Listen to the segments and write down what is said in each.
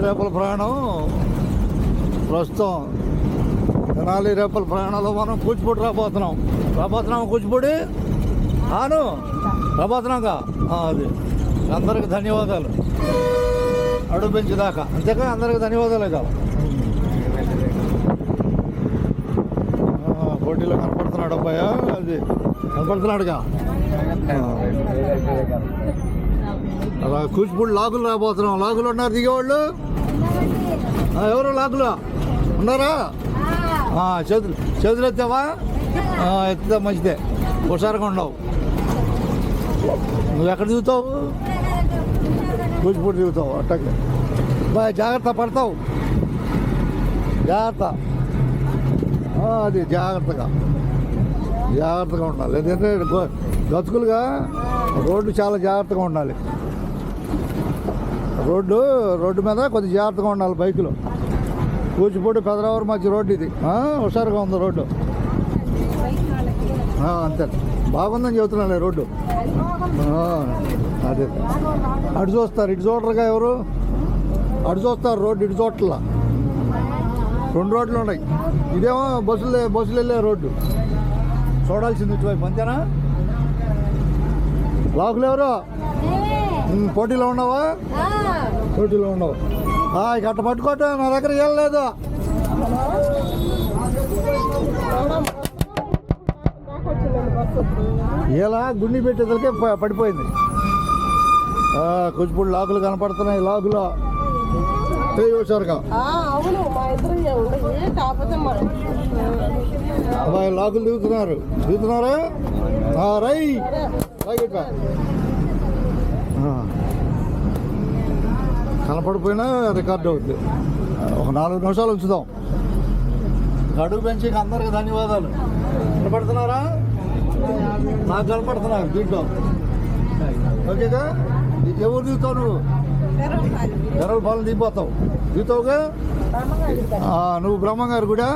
రేపల ప్రయాణం ప్రస్తుతం తెనాలి రేపల ప్రయాణంలో మనం కూచిపూడి రాబోతున్నాం కూచిపూడి ఆను రాబోతున్నాక అది అందరికి ధన్యవాదాలు అడుగు పెంచేదాకా అంతేకా అందరికి ధన్యవాదాలే కాదు పోటీలో కనపడుతున్నాడు అబ్బాయ అది కనపడుతున్నాడుగా అలా కూచిపూడి లాగులు రాబోతున్నాం లాగులు ఉన్నారు దిగేవాళ్ళు ఎవరు లాగులు ఉన్నారా చేతులు ఎత్తావా ఎత్తుతా మంచిదే హుషారుగా ఉండవు నువ్వు ఎక్కడ దిగుతావు కూచిపూడి దిగుతావు అట్టకి బాయ్ జాగ్రత్త పడతావు జాగ్రత్త అది జాగ్రత్తగా ఉండాలి ఎందుకంటే గతుకులుగా రోడ్డు చాలా జాగ్రత్తగా ఉండాలి రోడ్డు మీద కొద్దిగా జాగ్రత్తగా ఉండాలి బైకులో కూచిపూడి పెదరావూరు మధ్య రోడ్డు ఇది హుషారుగా ఉంది రోడ్డు అంతే బాగుందని చెబుతున్నాను రోడ్డు అదే అటు చూస్తారు ఇటు చూడరుగా ఎవరు అటు చూస్తారు రోడ్డు ఇటు చూడట్లా 2 రోడ్లు ఉన్నాయి ఇదేమో బస్సులు వెళ్ళే రోడ్డు చూడాల్సింది ఇటువైపు అంతేనా లాకులు ఎవరు పోటీలో ఉన్నావా గట్ట పట్టుకోవటం నా దగ్గర వెళ్ళలేదు ఇలా గుండి పెట్టేదలకే పడిపోయింది కూచిపూడి లాకులు కనపడుతున్నాయి లాకులు అబ్బాయి లాకులు దిగుతున్నారా రై కనపడిపోయినా రికార్డు అవుతుంది ఒక 4 నిమిషాలు ఉంచుదాం గడువు పెంచి అందరికి ధన్యవాదాలు కనపడుతున్నారా నాకు కనపడుతున్నారు దీంట్లో ఓకేగా ఎవరు దిగుతావు నువ్వు ఎర్రపాలెం దిగుతావుగా నువ్వు బ్రహ్మంగారి గుడా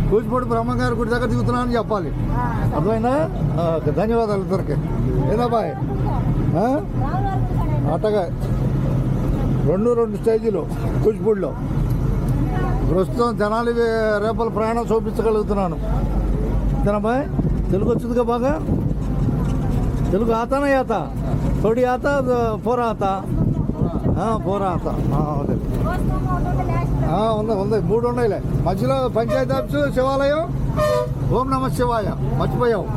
కూచిపూడి బ్రహ్మంగారి గుడి దగ్గర దిగుతున్నావు అని చెప్పాలి అర్థమైందా ధన్యవాదాలు ఇద్దరికి ఏదా బాయ్ అట్టగా 2 స్టేజీలు కూచిపూడిలో ప్రస్తుతం తెనాలి రేపల ప్రయాణం చూపించగలుగుతున్నాను బాయ్ తెలుగు వచ్చిందిగా బాగా తెలుగు ఆతానా యాత తోడి ఆత పోరా ఆత పోరా ఆత ఉంది 3 ఉన్నాయిలే మధ్యలో పంచాయతీ ఆఫీసు శివాలయం ఓం నమ శివాయ మర్చిపోయావు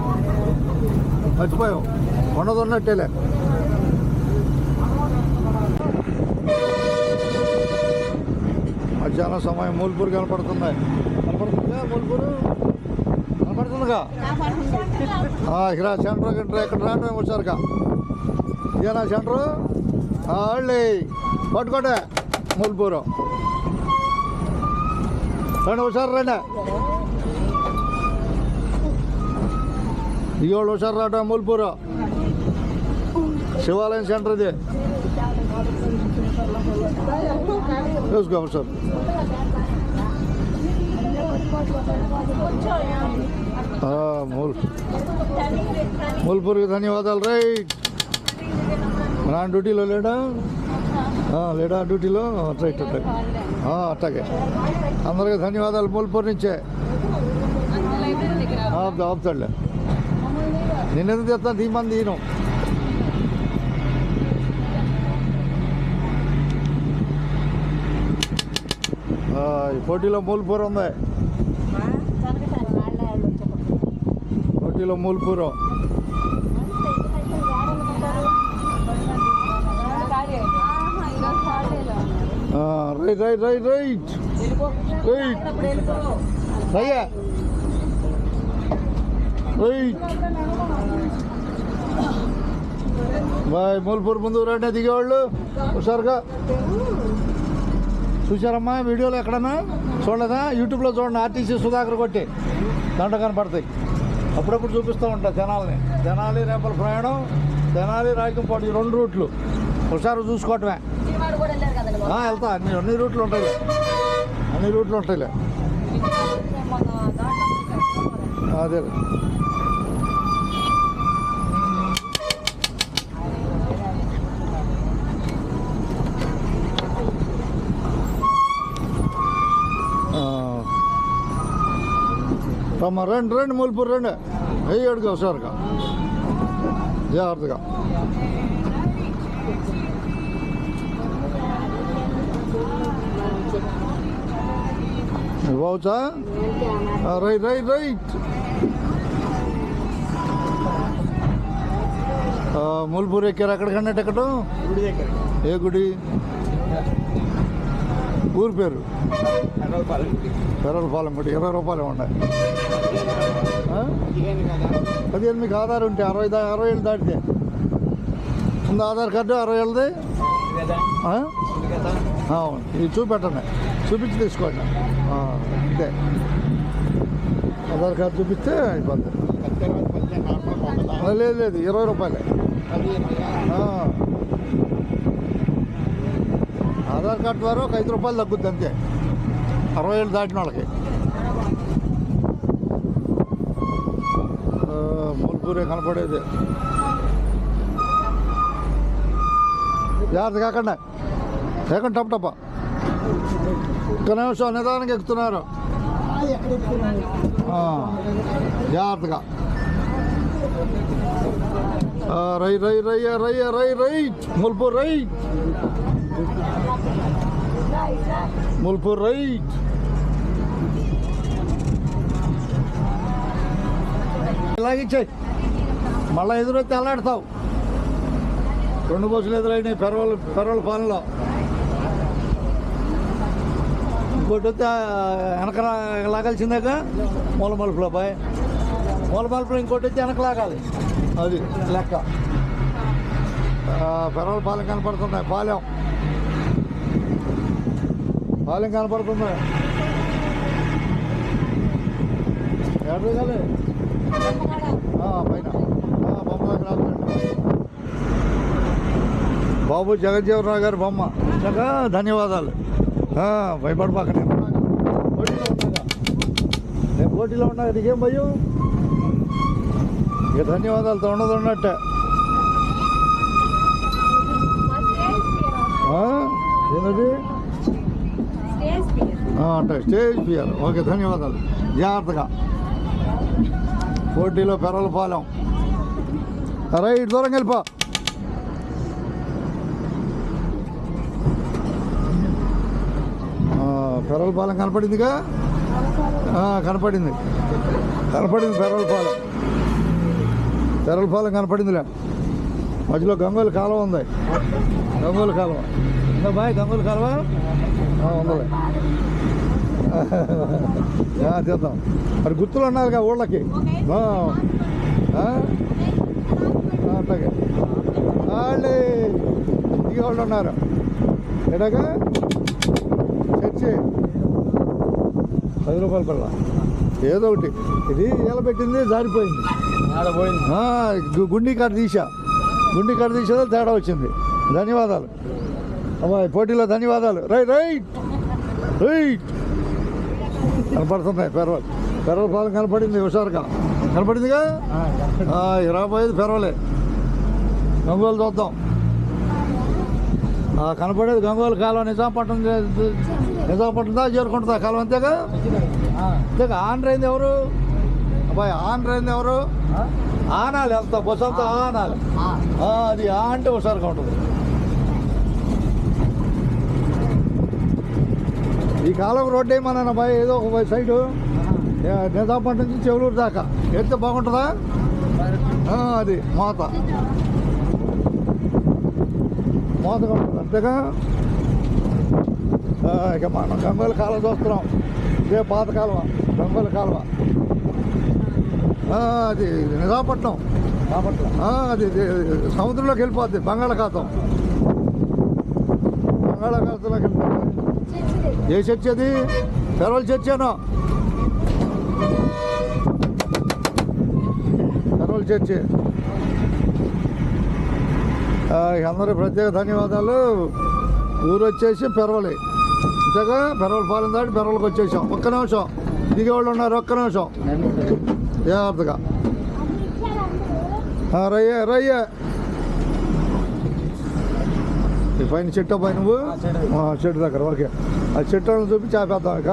ఉన్నట్టేలే మధ్యాహ్నం సమయం మూల్పూర్ కనపడుతుందా మూల్పూరు కనపడుతుందిగా ఇక్కడ సెంటర్ ఇక్కడ రావడం వచ్చారుగా ఇదేనా సెంటరు వాళ్ళే పట్టుకోటే మూల్పూరు రండి హుషారు రండి ఇవాళ హుషారు రావటం మూల్పూరు శివాలయం సెంటర్ ఇది చూసుకో సార్ మూల్పూర్కి ధన్యవాదాలు రైట్ నా డ్యూటీలో లేడా డ్యూటీలో రైట్ అట్టాగే అందరికీ ధన్యవాదాలు మూల్పూర్ నుంచే ఆపుతాడులే నేనెందుకు తెస్తాను తీయమని తీయను ఈ పోటీలో మూల్పూర్ ఉంది మూల్పూరు రైట్ బాయ్ మూల్పూర్ ముందు రండి దిగేవాళ్ళు హుషారుగా చూసారమ్మా వీడియోలో ఎక్కడన్నా చూడలేదా యూట్యూబ్లో చూడండి ఆర్టీసీ సుధాకర్ కొట్టి దాంట్లో కనపడతాయి అప్పుడప్పుడు చూపిస్తూ ఉంటాయి తెనాలి రేపల ప్రయాణం తెనాలి రాయకంపాటి 2 రూట్లు హుషారు చూసుకోవటమే వెళ్తా అన్ని రూట్లు ఉంటాయిలే అదే రమ్మ రండి రండి మూలిపూర్ రండి వెయ్యి అడుగు హుషారుగా జాగ్రత్తగా బావుచా రైట్ రైట్ రైట్ మూలిపూర్ ఎక్కారు ఎక్కడికన్నా టికెట్ ఏ గుడి ఊరి పేరు పెరలపాలెం గుడి 20 రూపాయలు ఉన్నాయి అది మీకు ఆధార్ ఉంటే 60 ఏళ్ళు దాటితే ముందు ఆధార్ కార్డు 60 ఏళ్ళది ఇది చూపెట్టండి చూపించి తీసుకోండి అంతే ఆధార్ కార్డు చూపిస్తే అయిపోద్ది లేదు లేదు 20 రూపాయలే ఆధార్ కార్డు ద్వారా ఒక 5 రూపాయలు తగ్గుద్ది అంతే 60 ఏళ్ళు దాటిన వాళ్ళకి మూలిపూరే కనపడేది జాగ్రత్త కాకుండా లేకుండా టప్ టప్ప ఒక్క నిమిషం నిదానంగా ఎక్కుతున్నారు జాగ్రత్తగా రై రై రై రై రై రైట్ మూలిపూర్ రైట్ మూలిపూర్ రైట్ ఇలాగిచ్చాయి మళ్ళీ ఎదురైతే అల్లాడతావు 2 బస్సులు ఎదురైనాయి పెరవల పాలెంలో ఇంకోటి వస్తే వెనక లాగాల్సిందాక మూలమలుపులో బాయ్ మూలమలుపులో ఇంకోటి వచ్చి వెనక లాగాలి అది లెక్క పెరవల పాలెం కనపడుతున్నాయి పాలెం కనపడుతుంది ఎడగాలి పైన బొమ్మలోకి రాదండి బాబు జగజ్జీవనరావు గారి బొమ్మ చక్కగా ధన్యవాదాలు భయపడబాక నేను పోటీలో ఉన్నా నీకేం భయం ఇక ధన్యవాదాలతో ఉండదు ఉన్నట్టే ఏంటది అంటే స్టేజ్ ఫియర్ ఓకే ధన్యవాదాలు జాగ్రత్తగా పోటీలో పెరలపాలెం రైట్ దూరం వెళ్ళిపో పెరలపాలెం కనపడిందిగా కనపడింది పెరలపాలెం కనపడిందిలే మధ్యలో గంగోలి కాలువ ఉంది గంగోలి కాలువ ఉందా బాయ్ గంగోలి కాలువ ఉందలే చేద్దాం మరి గుర్తులు ఉన్నారుగా ఊళ్ళకి అట్లాగే వాళ్ళే దిగి వాళ్ళు ఉన్నారు ఎలాగా చర్చి 10 రూపాయల పిల్ల ఏదో ఒకటి ఇది ఎలా పెట్టింది జారిపోయింది గుండి కాడ తీసేదో తేడా వచ్చింది ధన్యవాదాలు అమ్మాయి పోటీలో ధన్యవాదాలు రైట్ రైట్ రైట్ కనపడుతున్నాయి పెరవలపాలెం కనపడింది హుషారుగా కనపడిందిగా రాబోయేది పెరవలే గంగోలు చూద్దాం కనపడేది గంగోలు కాలువ నిజాంపట్నం దా చేరుకుంటుందా కాలువ అంతేగా ఆన్ రైంది ఎవరు అబ్బాయి ఆన్ రైంది ఎవరు ఆనాలి వెళ్తా బస్సు అంతా ఆనాలి అది అంటే హుషారుగా ఉంటుంది ఈ కాలం రోడ్డు ఏమన్నా బాయ్ ఏదో ఒక సైడు నిజాంపట్నం నుంచి చెవులూరు దాకా ఎత్తే బాగుంటుందా అది మోతగా ఉంటుంది అంతేగా ఇక మనం గంగోలి కాలువ చూస్తున్నాం ఇదే పాత కాలువ గంగోలి కాలువ అది నిజాంపట్నం అది సముద్రంలోకి వెళ్ళిపోద్ది బంగాళాఖాతంలోకి వెళ్ళిపోతుంది ఏ చర్చి అది పెరవల చర్చేనో పెరవల చర్చి అందరూ ప్రత్యేక ధన్యవాదాలు ఊరు వచ్చేసి పెరవలి అంతేగా పెరవలపాలెం దాటి పెరవలికి వచ్చేసాం ఒక్క నిమిషం దిగేవాళ్ళు ఉన్నారు ఒక్క నిమిషం జాగ్రత్తగా రయ్యే ఈ పైన చెట్టు పై నువ్వు చెట్టు దగ్గర ఓకే ఆ చెట్టులను చూపించి ఆపేద్దాం ఇక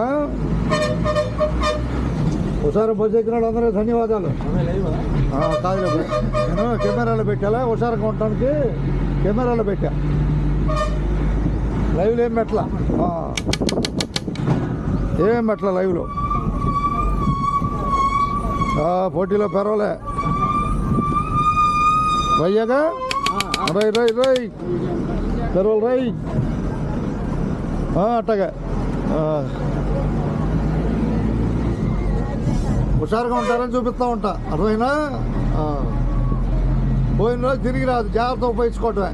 హుషారు బస్సు ఎక్కిన వాళ్ళు అందరికీ ధన్యవాదాలు. కాదులే, నేను కెమెరాలో పెట్టాలా హుషారుగా ఉండటానికి, కెమెరాలో పెట్టా, లైవ్లో ఏం పెట్టలా, ఏం పెట్టలా లైవ్లో. పోటీలో పెరవలే రయ్యగా, రై రై రై పెరవలు రై, అట్టగా హుషారుగా ఉంటారని చూపిస్తూ ఉంటా. అర్థమైనా? పోయిన రోజు తిరిగి రాదు, జాగ్రత్త ఉపయోగించుకోవటమే.